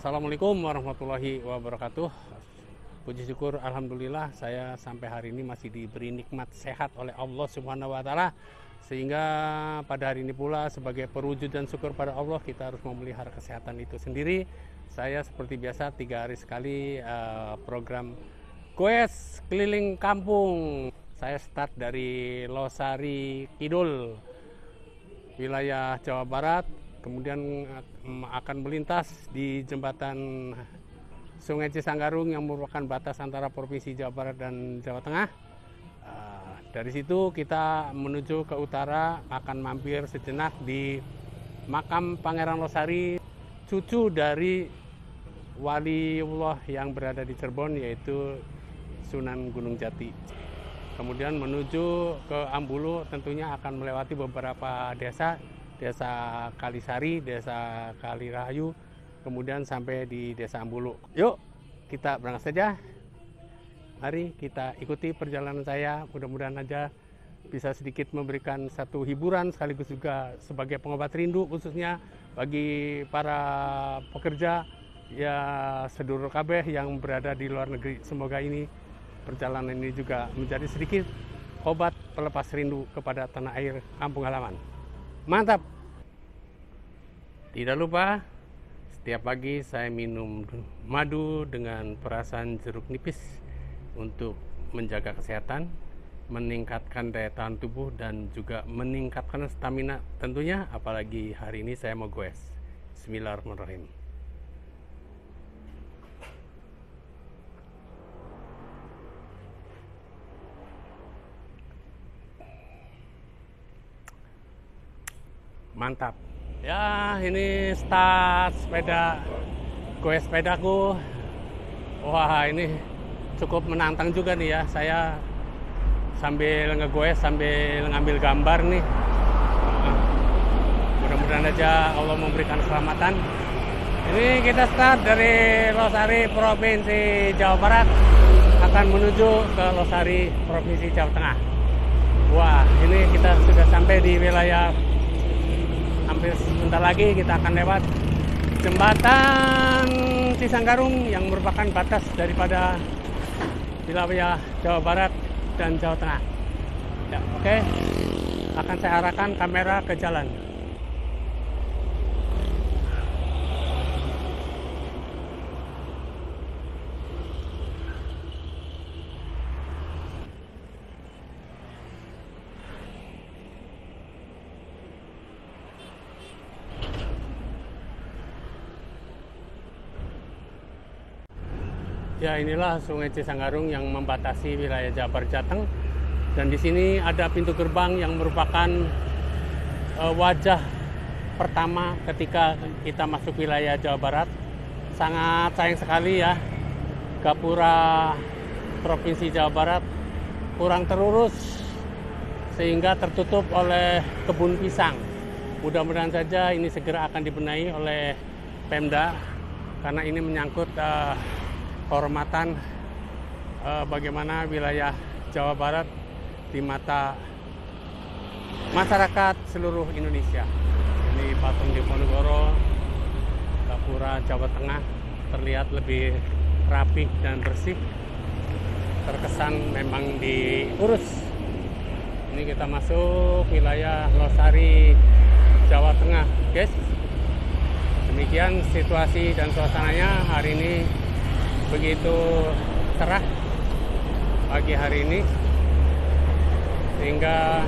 Assalamualaikum warahmatullahi wabarakatuh. Puji syukur alhamdulillah saya sampai hari ini masih diberi nikmat sehat oleh Allah Subhanahu wa taala, sehingga pada hari ini pula sebagai perwujudan syukur pada Allah kita harus memelihara kesehatan itu sendiri. Saya seperti biasa 3 hari sekali program goes keliling kampung. Saya start dari Losari Kidul, wilayah Jawa Barat, kemudian akan melintas di jembatan Sungai Cisanggarung yang merupakan batas antara Provinsi Jawa Barat dan Jawa Tengah. Dari situ kita menuju ke utara, akan mampir sejenak di makam Pangeran Losari, cucu dari waliullah yang berada di Cirebon, yaitu Sunan Gunung Jati. Kemudian menuju ke Ambulu, tentunya akan melewati beberapa desa, Desa Kalisari, Desa Kalirayu, kemudian sampai di Desa Ambulu. Yuk, kita berangkat saja. Mari kita ikuti perjalanan saya. Mudah-mudahan aja bisa sedikit memberikan satu hiburan, sekaligus juga sebagai pengobat rindu, khususnya bagi para pekerja ya sedulur kabeh yang berada di luar negeri. Semoga ini perjalanan ini juga menjadi sedikit obat pelepas rindu kepada tanah air kampung halaman. Mantap. Tidak lupa setiap pagi saya minum madu dengan perasan jeruk nipis untuk menjaga kesehatan, meningkatkan daya tahan tubuh, dan juga meningkatkan stamina tentunya, apalagi hari ini saya mau goes. Bismillahirrahmanirrahim. Mantap ya, ini start sepeda, goes sepedaku. Wah, ini cukup menantang juga nih ya. Saya sambil ngegoes sambil ngambil gambar nih. Mudah-mudahan aja Allah memberikan keselamatan. Ini kita start dari Losari, Provinsi Jawa Barat, akan menuju ke Losari, Provinsi Jawa Tengah. Wah, ini kita sudah sampai di wilayah. Hampir sebentar lagi kita akan lewat jembatan Cisanggarung yang merupakan batas daripada wilayah Jawa Barat dan Jawa Tengah. Ya, oke. Akan saya arahkan kamera ke jalan. Ya, inilah Sungai Cisanggarung yang membatasi wilayah Jawa Barat Jateng, dan di sini ada pintu gerbang yang merupakan wajah pertama ketika kita masuk wilayah Jawa Barat. Sangat sayang sekali ya, Gapura Provinsi Jawa Barat kurang terurus sehingga tertutup oleh kebun pisang. Mudah-mudahan saja ini segera akan dibenahi oleh Pemda, karena ini menyangkut kehormatan bagaimana wilayah Jawa Barat di mata masyarakat seluruh Indonesia. Ini patung Diponegoro, Gapura Jawa Tengah, terlihat lebih rapi dan bersih, terkesan memang diurus. Ini kita masuk wilayah Losari, Jawa Tengah, guys. Demikian situasi dan suasananya hari ini, begitu cerah pagi hari ini, sehingga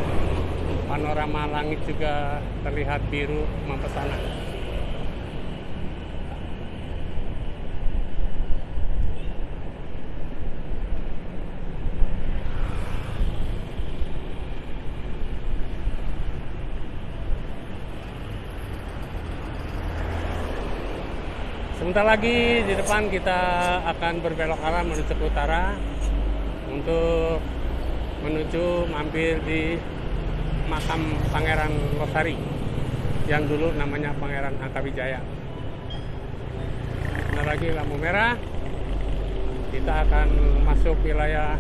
panorama langit juga terlihat biru mempesona. Sebentar lagi di depan kita akan berbelok arah menuju ke utara untuk menuju mampir di makam Pangeran Losari yang dulu namanya Pangeran Angkawijaya. Sebentar lagi lampu merah, kita akan masuk wilayah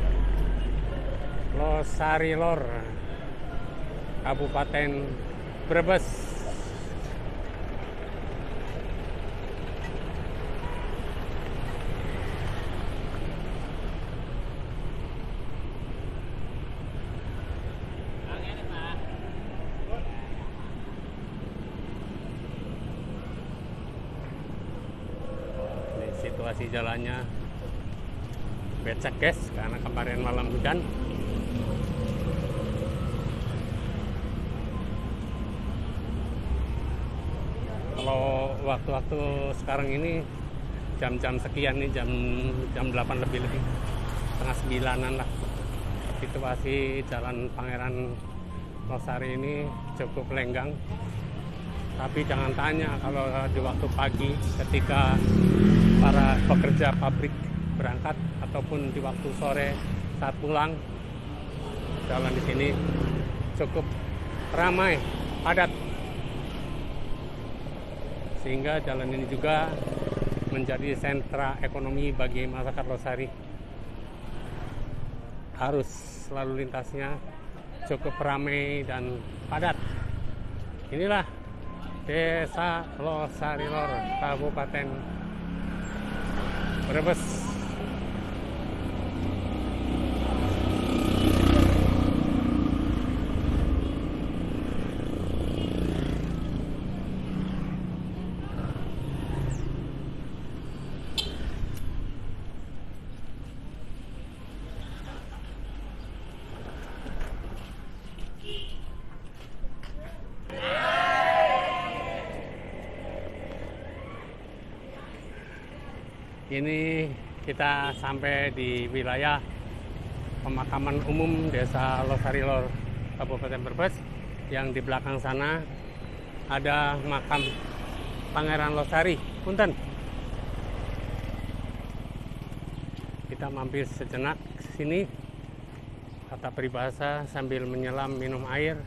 Losari Lor, Kabupaten Brebes. situasi jalannya becek guys, karena kemarin malam hujan. Kalau waktu-waktu sekarang ini jam-jam sekian nih, jam 8 lebih setengah 9-an lah, situasi jalan Pangeran Losari ini cukup lenggang. Tapi jangan tanya kalau di waktu pagi ketika para pekerja pabrik berangkat ataupun di waktu sore saat pulang, jalan di sini cukup ramai, padat. Sehingga jalan ini juga menjadi sentra ekonomi bagi masyarakat Losari. Arus lalu lintasnya cukup ramai dan padat. Inilah Desa Losari Lor, Kabupaten Brebes. Ini kita sampai di wilayah pemakaman umum Desa Losari Lor, Kabupaten Brebes. Yang di belakang sana ada makam Pangeran Losari. Punten. Kita mampir sejenak ke sini, kata peribahasa, sambil menyelam minum air.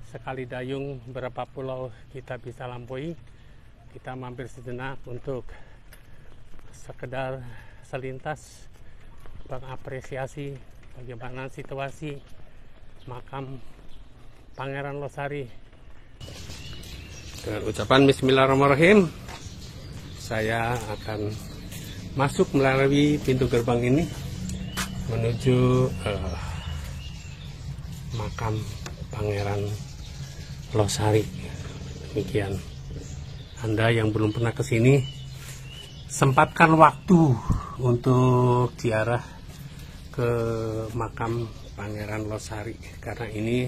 Sekali dayung berapa pulau kita bisa lampaui. Kita mampir sejenak untuk sekedar selintas mengapresiasi bagaimana situasi makam Pangeran Losari. Dengan ucapan Bismillahirrahmanirrahim, saya akan masuk melalui pintu gerbang ini menuju makam Pangeran Losari. Demikian. Anda yang belum pernah ke sini, sempatkan waktu untuk ziarah ke makam Pangeran Losari, karena ini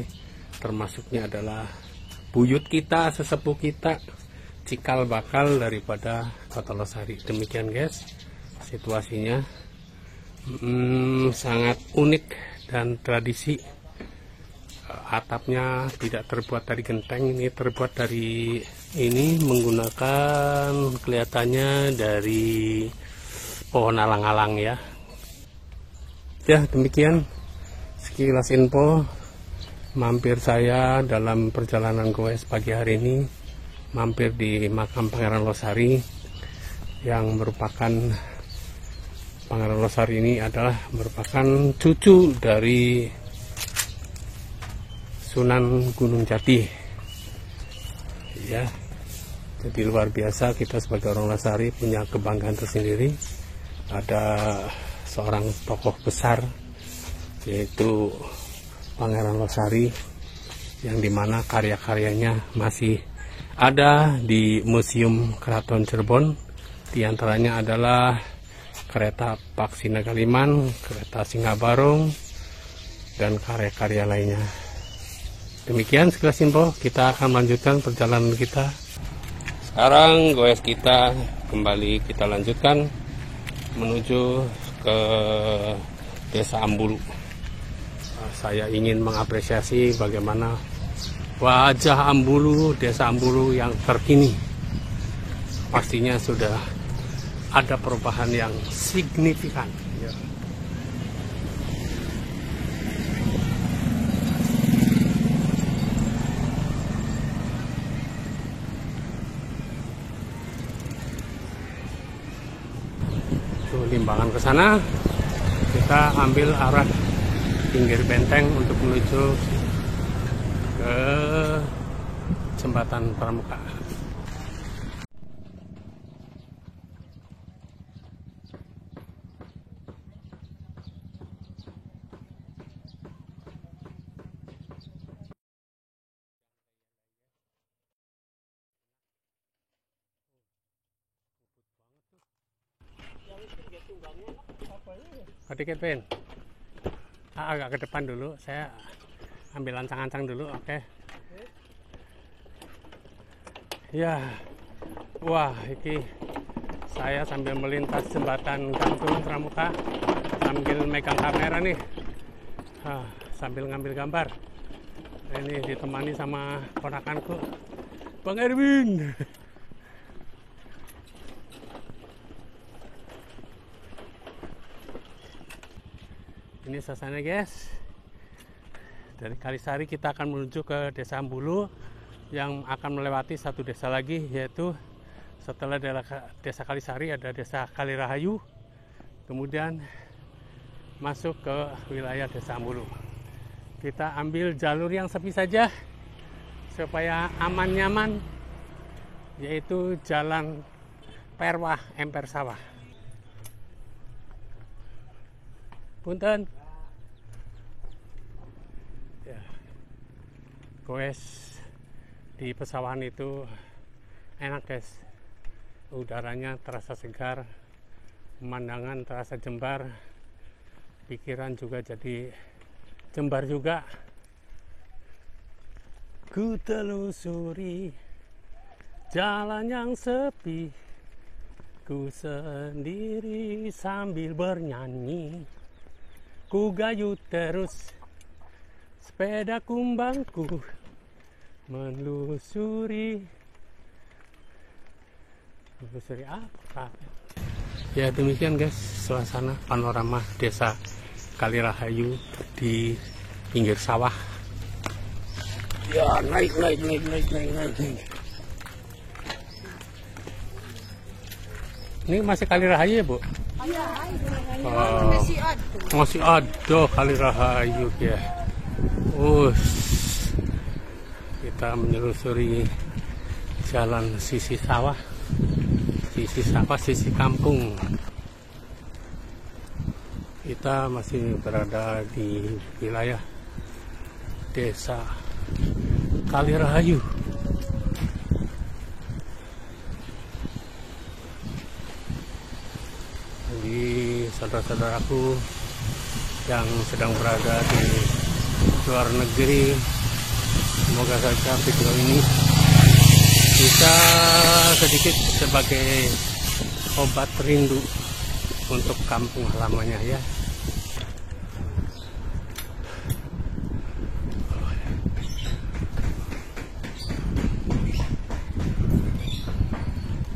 termasuknya adalah buyut kita, sesepuh kita, cikal bakal daripada kota Losari. Demikian guys, situasinya sangat unik dan tradisi. Atapnya tidak terbuat dari genteng, ini terbuat dari ini menggunakan kelihatannya dari pohon alang-alang ya. Ya, demikian sekilas info mampir saya dalam perjalanan goes pagi hari ini, mampir di makam Pangeran Losari, yang merupakan Pangeran Losari ini adalah merupakan cucu dari Sunan Gunung Jati ya. Jadi luar biasa, kita sebagai orang Losari punya kebanggaan tersendiri. Ada seorang tokoh besar yaitu Pangeran Losari, yang dimana karya-karyanya masih ada di Museum Keraton Cirebon. Di antaranya adalah kereta Paksina Kaliman, kereta Singa Barong, dan karya-karya lainnya. Demikian sekilas info, kita akan melanjutkan perjalanan kita. Sekarang goes kita kembali kita lanjutkan menuju ke Desa Ambulu. Saya ingin mengapresiasi bagaimana wajah Ambulu, Desa Ambulu yang terkini. Pastinya sudah ada perubahan yang signifikan. Limbangan ke sana, kita ambil arah pinggir benteng untuk menuju ke jembatan Pramuka. Dikit Pin. Agak ke depan dulu, saya ambil ancang-ancang dulu, oke. Ya, wah, ini saya sambil melintas jembatan gantung Pramuka, sambil megang kamera nih, sambil ngambil gambar. Ini ditemani sama ponakanku, Bang Erwin. Ini suasana guys. Dari Kalisari kita akan menuju ke Desa Ambulu yang akan melewati satu desa lagi, yaitu setelah Desa Kalisari ada Desa Kalirahayu, kemudian masuk ke wilayah Desa Ambulu. Kita ambil jalur yang sepi saja supaya aman nyaman, yaitu jalan Perwah Emper Sawah. Punten. Ya. Goes di pesawahan itu enak guys. Udaranya terasa segar, pemandangan terasa jembar, pikiran juga jadi jembar juga. Ku telusuri jalan yang sepi, ku sendiri sambil bernyanyi. Ku gayu terus sepeda kumbangku, menelusuri apa? Ya demikian guys, suasana panorama Desa Kalirahayu di pinggir sawah. Ya naik. Ini masih Kalirahayu ya Bu? Masih ada Kalirahayu ya. Kita menelusuri jalan sisi sawah, sisi kampung. Kita masih berada di wilayah Desa Kalirahayu. Jadi saudara-saudaraku yang sedang berada di luar negeri, semoga saja video ini bisa sedikit sebagai obat rindu untuk kampung halamannya ya.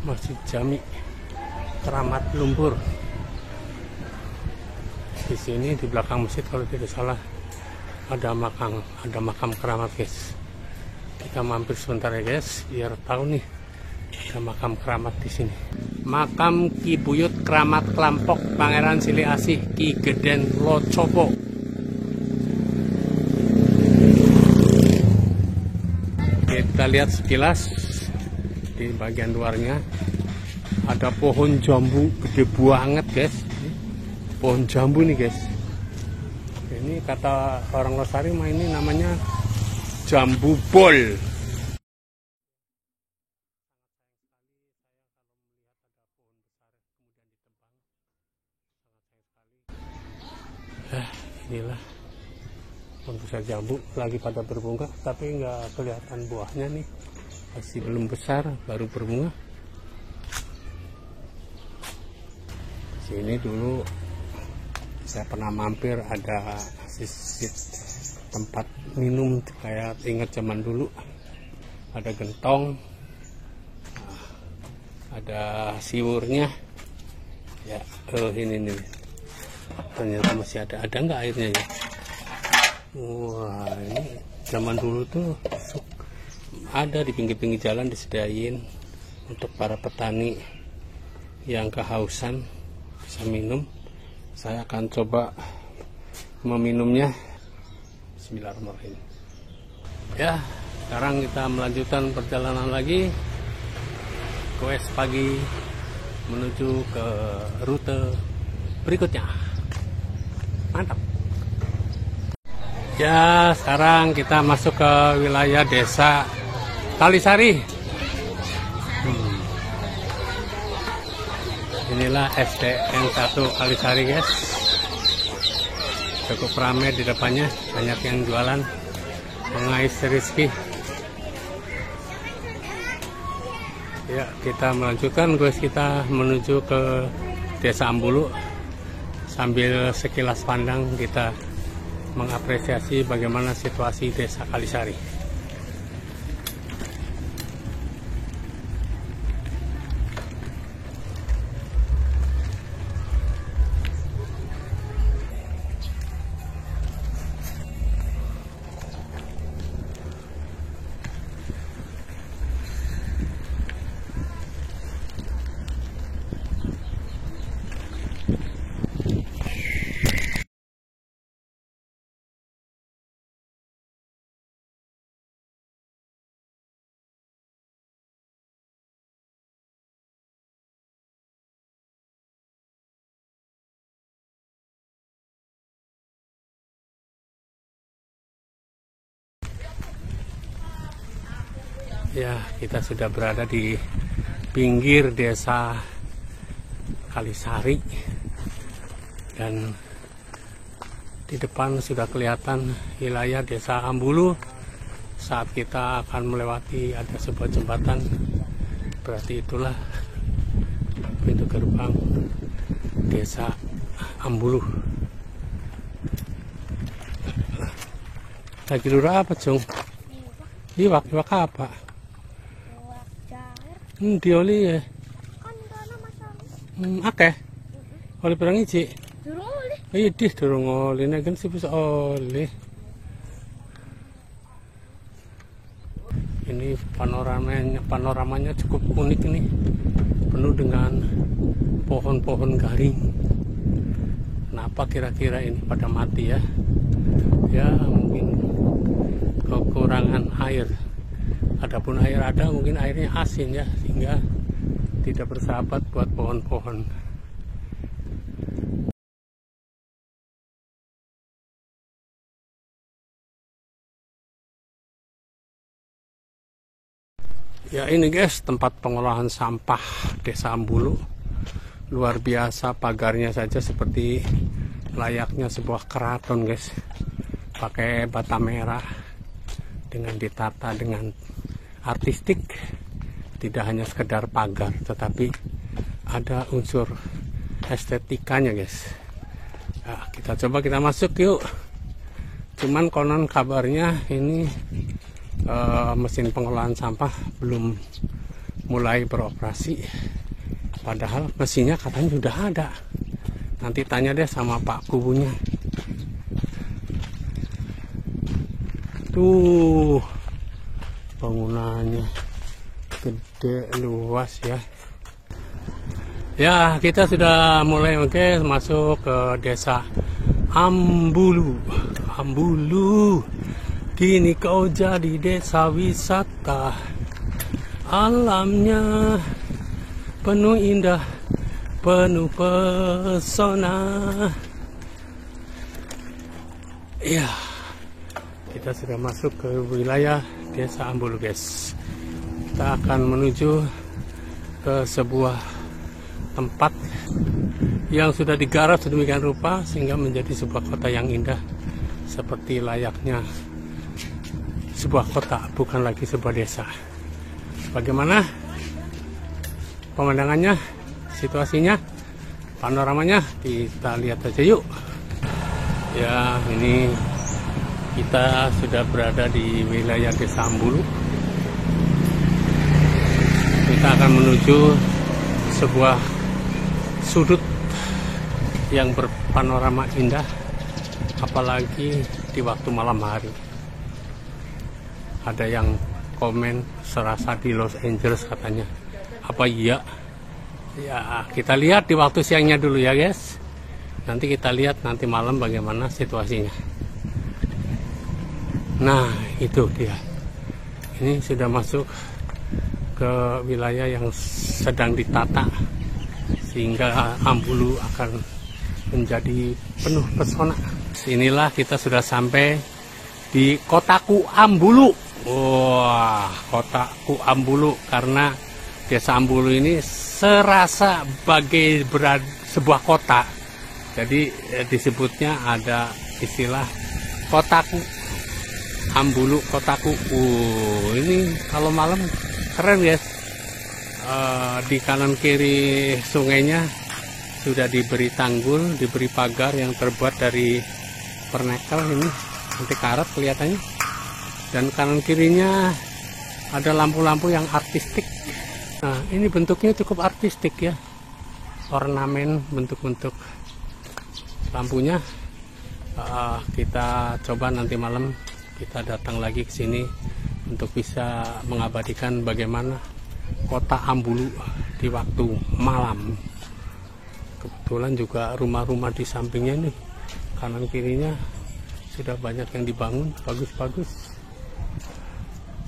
Masjid Jami Keramat Lumpur. Di sini di belakang masjid kalau tidak salah ada makam keramat guys. Kita mampir sebentar ya guys, biar tahu nih ada makam keramat di sini. Makam Ki Buyut Keramat Klampok Pangeran Sili Asih Ki Geden Locopo. Kita lihat sekilas di bagian luarnya ada pohon jambu gede banget guys. Pohon jambu nih guys. Ini kata orang Losari mah ini namanya jambu bol. Inilah pohon besar jambu lagi pada berbunga, tapi nggak kelihatan buahnya nih, masih belum besar, baru berbunga. Sini dulu saya pernah mampir, ada sisi tempat minum kayak ingat zaman dulu, ada gentong, ada siwurnya ya. Ini nih ternyata masih ada nggak airnya ya. Wah, ini zaman dulu tuh ada di pinggir-pinggir jalan disediain untuk para petani yang kehausan bisa minum. Saya akan coba meminumnya. Bismillahirrahmanirrahim. Ya, sekarang kita melanjutkan perjalanan lagi. Goes pagi menuju ke rute berikutnya. Mantap. Ya, sekarang kita masuk ke wilayah Desa Kalisari. Inilah SDN 1 Kalisari guys. Cukup ramai di depannya, banyak yang jualan mengais rezeki. Ya, kita melanjutkan guys, kita menuju ke Desa Ambulu. Sambil sekilas pandang kita mengapresiasi bagaimana situasi Desa Kalisari. Ya, kita sudah berada di pinggir Desa Kalisari dan di depan sudah kelihatan wilayah Desa Ambulu. Saat kita akan melewati ada sebuah jembatan, berarti itulah pintu gerbang Desa Ambulu. Lagi lurah apa, Cung? Iwak apa? Dioli ya. Kan kana masalah. Akeh. Oli perang iji. Durung oleh. Idih durung oli nek kan sih bisa oli. Ini panoramanya cukup unik nih. Penuh dengan pohon-pohon garing. Kenapa kira-kira ini pada mati ya? Ya mungkin kekurangan air. Adapun air ada, mungkin airnya asin ya, sehingga tidak bersahabat buat pohon-pohon. Ya ini guys, tempat pengolahan sampah Desa Ambulu. Luar biasa, pagarnya saja seperti layaknya sebuah keraton guys. Pakai bata merah dengan ditata dengan artistik, tidak hanya sekedar pagar tetapi ada unsur estetikanya guys. Nah, kita masuk yuk. Cuman konon kabarnya ini mesin pengolahan sampah belum mulai beroperasi, padahal mesinnya katanya sudah ada. Nanti tanya deh sama Pak Kubunya. Tuh bangunannya gede luas ya. Ya, kita sudah mulai masuk ke Desa Ambulu. Ambulu, kini kau jadi desa wisata. Alamnya penuh indah, penuh pesona. Ya, kita sudah masuk ke wilayah Desa Ambulu guys. Kita akan menuju ke sebuah tempat yang sudah digarap sedemikian rupa sehingga menjadi sebuah kota yang indah, seperti layaknya sebuah kota, bukan lagi sebuah desa. Bagaimana pemandangannya, situasinya, panoramanya, kita lihat aja yuk. Ya, ini kita sudah berada di wilayah Desa Ambulu. Kita akan menuju sebuah sudut yang berpanorama indah, apalagi di waktu malam hari. Ada yang komen serasa di Los Angeles katanya. Apa iya? Ya, kita lihat di waktu siangnya dulu ya guys. Nanti kita lihat nanti malam bagaimana situasinya. Nah, itu dia. Ini sudah masuk ke wilayah yang sedang ditata, sehingga Ambulu akan menjadi penuh pesona. Inilah kita sudah sampai di Kotaku Ambulu. Wah, Kotaku Ambulu, karena Desa Ambulu ini serasa bagai sebuah kota. Jadi disebutnya ada istilah kotaku, Ambulu kotaku. Ini kalau malam keren guys. Di kanan kiri sungainya sudah diberi tanggul, diberi pagar yang terbuat dari pernekel ini, anti karat kelihatannya. Dan kanan kirinya ada lampu-lampu yang artistik. Nah, ini bentuknya cukup artistik ya. Ornamen bentuk-bentuk lampunya. Kita coba nanti malam kita datang lagi ke sini untuk bisa mengabadikan bagaimana kota Ambulu di waktu malam. Kebetulan juga rumah-rumah di sampingnya nih, kanan kirinya sudah banyak yang dibangun bagus-bagus,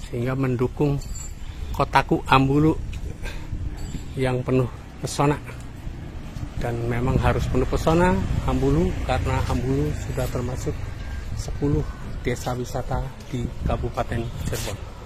sehingga mendukung kotaku Ambulu yang penuh pesona. Dan memang harus penuh pesona Ambulu, karena Ambulu sudah termasuk 10 desa wisata di Kabupaten Cirebon.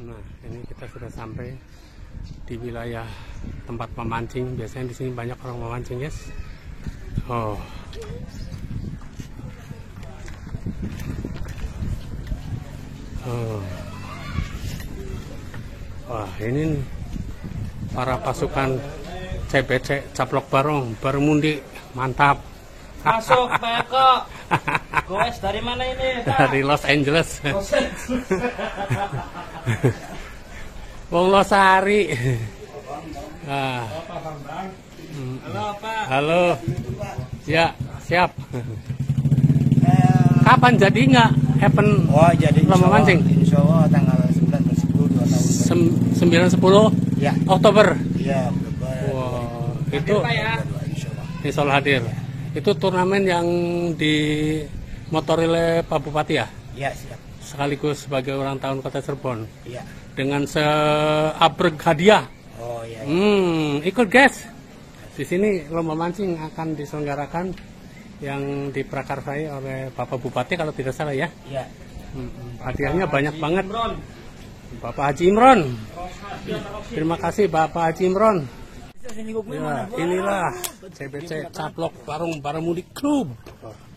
Nah, ini kita sudah sampai di wilayah tempat memancing. Biasanya di sini banyak orang memancing, guys. Oh. Oh. Wah, ini para pasukan CBC Caplok Barong Barmundi, mantap. Masuk, Pak Eko. Goes dari mana ini, Pak? Dari Los Angeles. Wong Losari. Ah. Halo, Pak. Halo. Ya, siap. Kapan jadi nggak happen? Oh, jadi lama mancing? Insya Allah tanggal 9 dan 10 2 tahun. 9-10 Ya. Oktober. Iya, Oktober. Wow, itu Pak ya. Insya Allah hadir. Itu turnamen yang di motori oleh Pak Bupati ya? Iya, siap. Sekaligus sebagai ulang tahun Kota Cirebon. Iya. Dengan seabrek hadiah. Oh iya. Iya. Ikut guys. Di sini lomba mancing akan diselenggarakan yang diprakarsai oleh Bapak Bupati kalau tidak salah ya. Iya. Hadiahnya banyak banget. Bapak Haji Imron. Terima kasih Bapak Haji Imron. Ya, inilah CBC Caplok Barung Baramudik Club.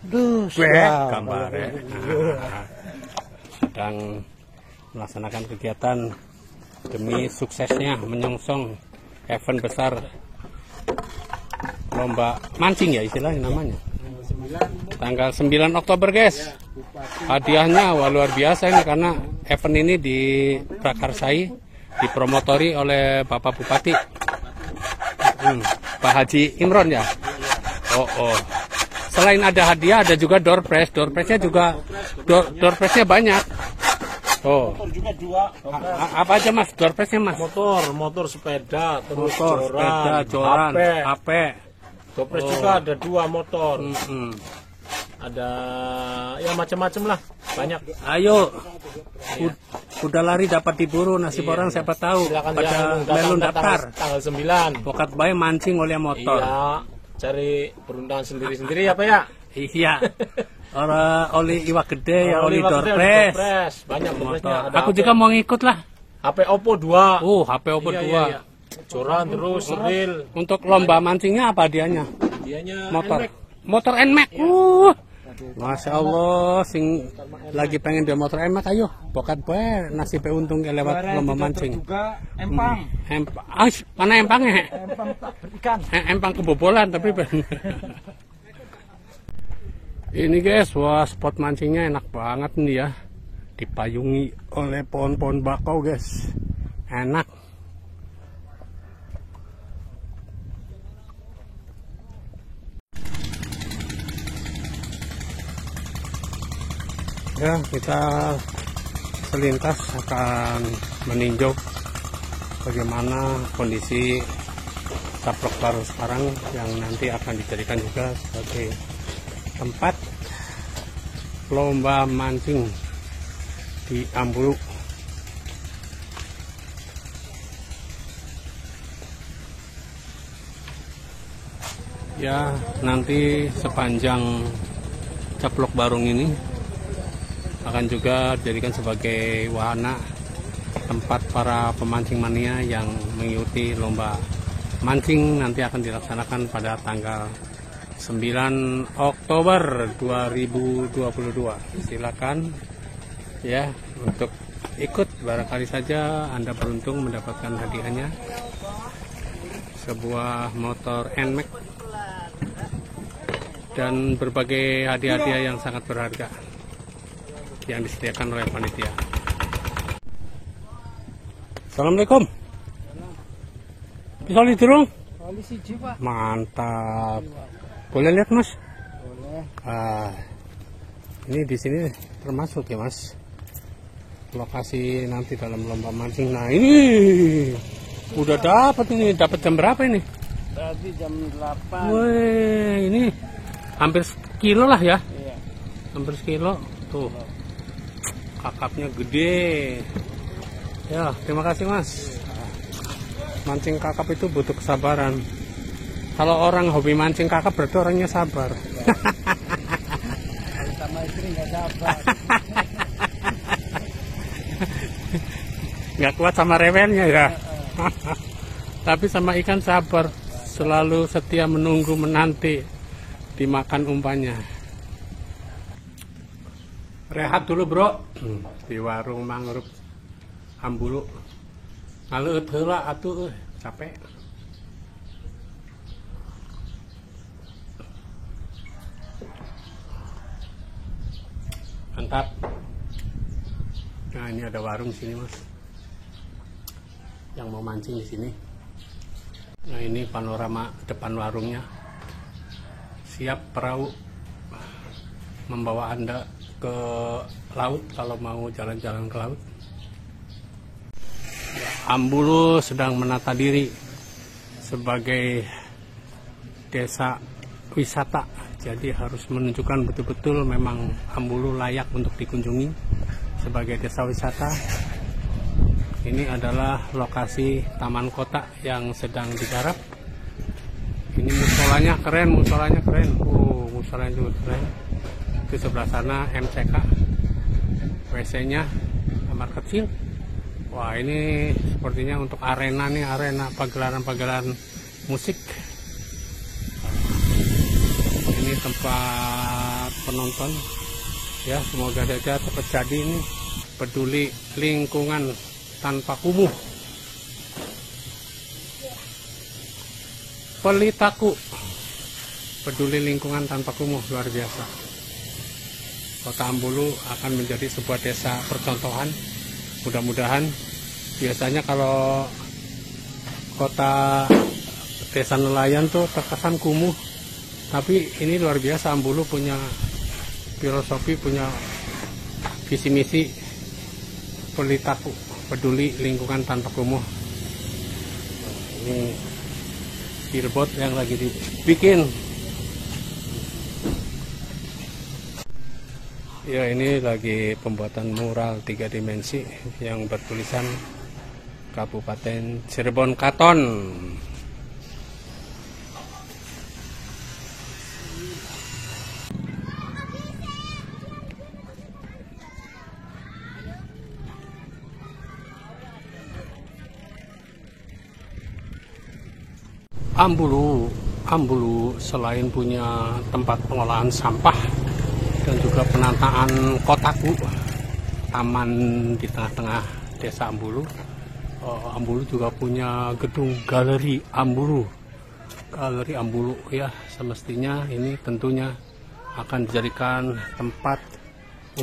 Duh, Gambarnya. Sedang melaksanakan kegiatan demi suksesnya menyongsong event besar lomba mancing ya istilahnya namanya. Tanggal 9 Oktober guys. Hadiahnya wah luar biasa ini karena event ini diprakarsai, dipromotori oleh Bapak Bupati. Pak Haji Imron ya. Oh. Selain ada hadiah ada juga door prize. Door prize-nya juga door prize-nya banyak. Oh. Motor juga 2. Apa aja Mas? Door prize-nya Mas? Motor sepeda, terus Sepeda, joran, HP. Door prize juga ada 2 motor. Ada ya macam-macam lah, banyak. Ayo. Udah lari dapat diburu nasib orang siapa tahu. Silakan pada melun daftar. Tanggal 9. Pokat bayi mancing oleh motor. Iya, cari perundangan sendiri-sendiri apa ya? Iya. Orang oli iwak gede ya oli door prize. Banyak Motor. Aku juga mau ngikut lah. HP Oppo 2. HP Oppo 2. Iya. Joran terus reel. Untuk lomba mancingnya apa hadiahnya? Dianya Motor. Motor NMAX. Masya Allah, sing lagi pengen dia motor NMAX ayo. Pokat bae nasibnya untung lewat lomba mancing. Juga empang. Mana empangnya? Empang tak berikan. Empang kebobolan tapi ini guys, wah spot mancingnya enak banget nih ya. Dipayungi oleh pohon-pohon bakau guys. Enak. Ya, kita selintas akan meninjau bagaimana kondisi Caplok Baru sekarang yang nanti akan dijadikan juga sebagai tempat lomba mancing di Ambulu. Ya, nanti sepanjang Caplok Barung ini akan juga dijadikan sebagai wahana tempat para pemancing mania yang mengikuti lomba mancing nanti akan dilaksanakan pada tanggal 9 Oktober 2022. Silakan ya untuk ikut, barangkali saja Anda beruntung mendapatkan hadiahnya sebuah motor NMAX dan berbagai hadiah-hadiah yang sangat berharga yang disediakan oleh panitia. Assalamualaikum. Bisa diterung? Polisi Pak. Mantap. Boleh lihat Mas? Boleh. Ini di sini termasuk ya Mas. Lokasi nanti dalam lomba mancing. Nah ini udah dapat ini. Dapat jam berapa ini? Tadi jam 8. Wih, ini hampir sekilo lah ya. Iya. Hampir sekilo. Tuh. Kakapnya gede. Ya, terima kasih Mas. Mancing kakap itu butuh kesabaran. Kalau orang hobi mancing kakap berarti orangnya sabar. Sama istri nggak sabar. Nggak kuat sama rewelnya ya. Tapi sama ikan sabar. Selalu setia menunggu menanti dimakan umpannya. Rehat dulu bro di warung mangrove Ambulu. Ngaleut heula atuh capek. Mantap. Nah ini ada warung di sini Mas. Yang mau mancing di sini. Nah ini panorama depan warungnya. Siap perahu membawa Anda ke laut kalau mau jalan-jalan ke laut. Ambulu sedang menata diri sebagai desa wisata Jadi harus menunjukkan betul-betul memang Ambulu layak untuk dikunjungi sebagai desa wisata. Ini adalah lokasi taman kota yang sedang digarap. Ini musolanya keren, musolanya keren. Musolanya juga keren. Di sebelah sana MCK, WC-nya kamar kecil. Wah, ini sepertinya untuk arena nih, arena pagelaran-pagelaran musik. Ini tempat penonton. Ya, semoga saja cepat jadi ini. Peduli lingkungan tanpa kumuh. Pelitaku, peduli lingkungan tanpa kumuh, luar biasa. Kota Ambulu akan menjadi sebuah desa percontohan. Mudah-mudahan, biasanya kalau kota desa nelayan tuh terkesan kumuh, tapi ini luar biasa. Ambulu punya filosofi, punya visi misi pelitaku, peduli lingkungan tanpa kumuh. Ini speedboat yang lagi dibikin. Ya, ini lagi pembuatan mural 3 dimensi yang bertulisan Kabupaten Cirebon Katon. Ambulu selain punya tempat pengolahan sampah dan juga penataan kotaku, taman di tengah-tengah desa Ambulu. Ambulu juga punya gedung galeri Ambulu. Galeri Ambulu ya, semestinya ini tentunya akan dijadikan tempat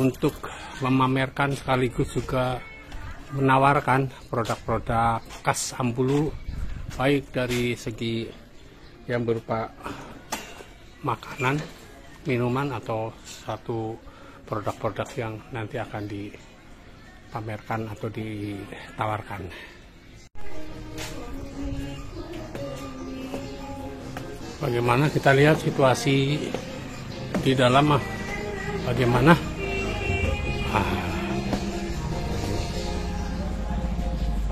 untuk memamerkan sekaligus juga menawarkan produk-produk khas Ambulu, baik dari segi yang berupa makanan, minuman, atau satu produk-produk yang nanti akan dipamerkan atau ditawarkan. Bagaimana kita lihat situasi di dalam, bagaimana?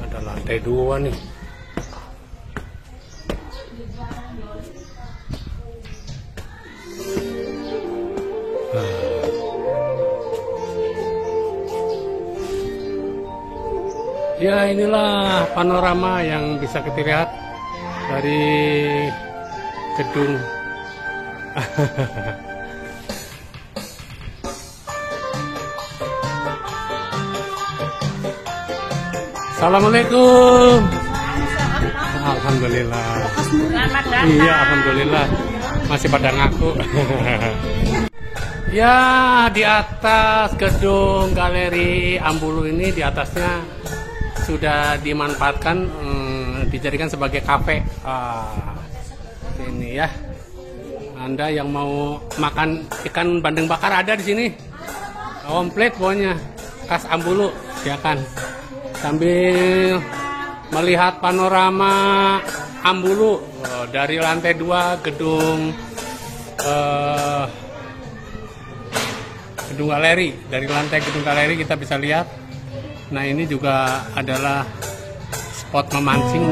Ada lantai 2 nih. Ya, inilah panorama yang bisa kita lihat dari gedung. Assalamualaikum. Alhamdulillah. Iya, alhamdulillah. Masih pada ngaku. Ya, di atas gedung galeri Ambulu ini, di atasnya sudah dimanfaatkan, dijadikan sebagai kafe. Ini ya, Anda yang mau makan ikan bandeng bakar ada di sini, komplit pokoknya, khas Ambulu, ya kan. Sambil melihat panorama Ambulu dari lantai 2 gedung galeri. Dari lantai gedung galeri kita bisa lihat. Nah, ini juga adalah spot memancing.